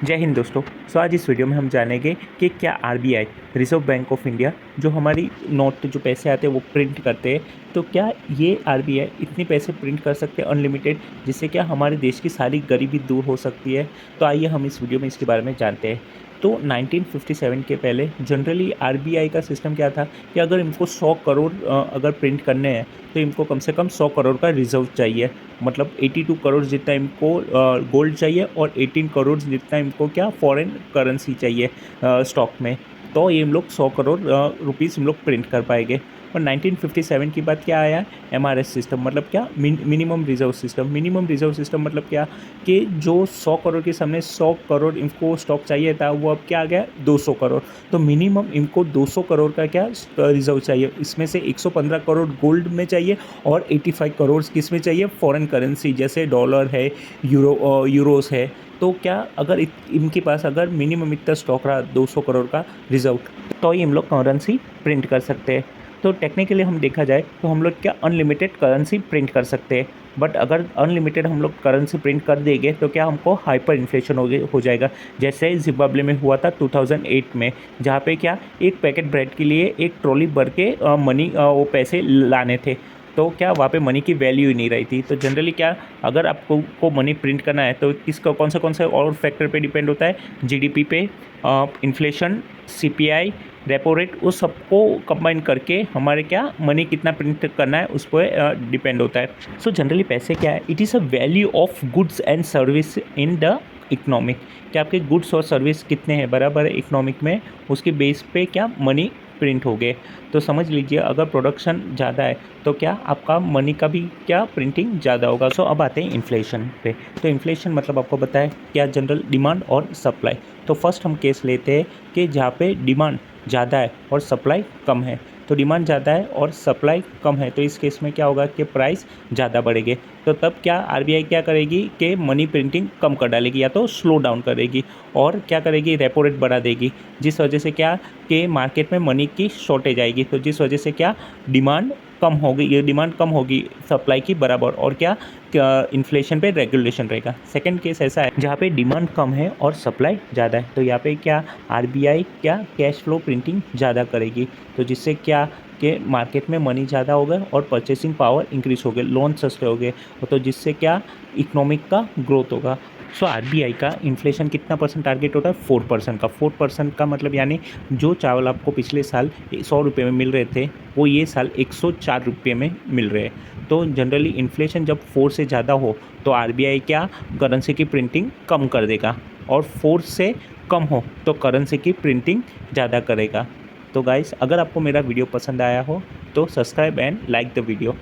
जय हिंद दोस्तों। आज इस वीडियो में हम जानेंगे कि क्या RBI reserve bank of India जो हमारी नोट जो पैसे आते हैं वो प्रिंट करते हैं, तो क्या ये आरबीआई इतने पैसे प्रिंट कर सकते हैं अनलिमिटेड, जिससे क्या हमारे देश की सारी गरीबी दूर हो सकती है। तो आइए हम इस वीडियो में इसके बारे में जानते हैं। तो 1957 के पहले जनरली आरबीआई का सिस्टम क्या था कि अगर इनको 100 करोड़ अगर प्रिंट करने हैं तो इनको कम से कम 100 करोड़ का रिजर्व चाहिए। मतलब 82 करोड़ जितना इनको गोल्ड चाहिए और 18 करोड़ जितना इनको क्या फॉरेन करेंसी चाहिए स्टॉक में। तो ये हम लोग 100 करोड़ रुपीस हम लोग प्रिंट कर पाएंगे। और 1957 की बात क्या आया, एमआरएस सिस्टम, मतलब क्या minimum reserve system. Minimum reserve system मतलब क्या कि जो 100 करोड़ के सामने 100 करोड़ इनको स्टॉक चाहिए था वो अब क्या आ गया 200 करोड़। तो मिनिमम इनको 200 करोड़ का क्या रिजर्व चाहिए। इसमें से 115 करोड़ गोल्ड में चाहिए और 85 करोड़ किस में चाहिए, फॉरेन करेंसी जैसे डॉलर है, यूरोस है। तो क्या अगर इनके पास अगर मिनिमम इतना स्टॉक रहा 200 करोड़ का रिजर्व, तो ही हम लोग करेंसी प्रिंट कर सकते हैं। तो टेक्निकली हम देखा जाए तो हम लोग क्या अनलिमिटेड करेंसी प्रिंट कर सकते हैं। बट अगर अनलिमिटेड हम लोग करेंसी प्रिंट कर देंगे तो क्या हमको हाइपर इन्फ्लेशन हो जाएगा, जैसे जिम्बाब्वे में हुआ था 2008 में, जहाँ पे क्या एक पैकेट ब्रेड के लिए एक ट्रॉली भर के मनी वो पैसे लाने थे। तो क्या वहाँ पे मनी की वैल्यू ही नहीं रही थी। तो जनरली क्या अगर आपको मनी प्रिंट करना है तो किसका कौन से और फैक्टर पे डिपेंड होता है, जीडीपी पे, इन्फ्लेशन, सीपीआई, रेपो रेट, उस सबको कंबाइन करके हमारे क्या मनी कितना प्रिंट करना है उस पर डिपेंड होता है। सो जनरली पैसे क्या है, it is a value of goods and service in the economic. क्या आपके गुड्स और सर्विस कितने हैं बराबर है इकोनॉमिक में, उसके बेस पे क्या मनी प्रिंट हो गए। तो समझ लीजिए अगर प्रोडक्शन ज़्यादा है तो क्या आपका मनी का भी क्या प्रिंटिंग ज़्यादा होगा। सो अब आते हैं इन्फ्लेशन पे। तो इन्फ्लेशन मतलब आपको पता है क्या, जनरल डिमांड और सप्लाई। तो फर्स्ट हम केस लेते हैं कि जहाँ पे डिमांड ज़्यादा है और सप्लाई कम है। तो डिमांड ज़्यादा है और सप्लाई कम है, तो इस केस में क्या होगा कि प्राइस ज़्यादा बढ़ेंगे। तो तब क्या आरबीआई क्या करेगी कि मनी प्रिंटिंग कम कर डालेगी या तो स्लो डाउन करेगी, और क्या करेगी रेपो रेट बढ़ा देगी, जिस वजह से क्या कि मार्केट में मनी की शॉर्टेज आएगी। तो जिस वजह से क्या डिमांड कम होगी, ये डिमांड कम होगी सप्लाई की बराबर, और क्या इन्फ्लेशन पे रेगुलेशन रहेगा। सेकंड केस ऐसा है जहाँ पे डिमांड कम है और सप्लाई ज़्यादा है, तो यहाँ पे क्या आरबीआई क्या कैश फ्लो प्रिंटिंग ज़्यादा करेगी। तो जिससे क्या कि मार्केट में मनी ज़्यादा हो गया और परचेसिंग पावर इंक्रीज हो गए, लोन सस्ते हो गए, तो जिससे क्या इकोनॉमिक का ग्रोथ होगा। सो आरबीआई का इन्फ्लेशन कितना परसेंट टारगेट होता है, 4% का। 4% का मतलब यानी जो चावल आपको पिछले साल 100 रुपये में मिल रहे थे वो ये साल 104 रुपये में मिल रहे हैं। तो जनरली इन्फ्लेशन जब 4 से ज़्यादा हो तो आरबीआई क्या करेंसी की प्रिंटिंग कम कर देगा, और 4 से कम हो तो करेंसी की प्रिंटिंग ज़्यादा करेगा। तो गाइस अगर आपको मेरा वीडियो पसंद आया हो तो subscribe and like the video.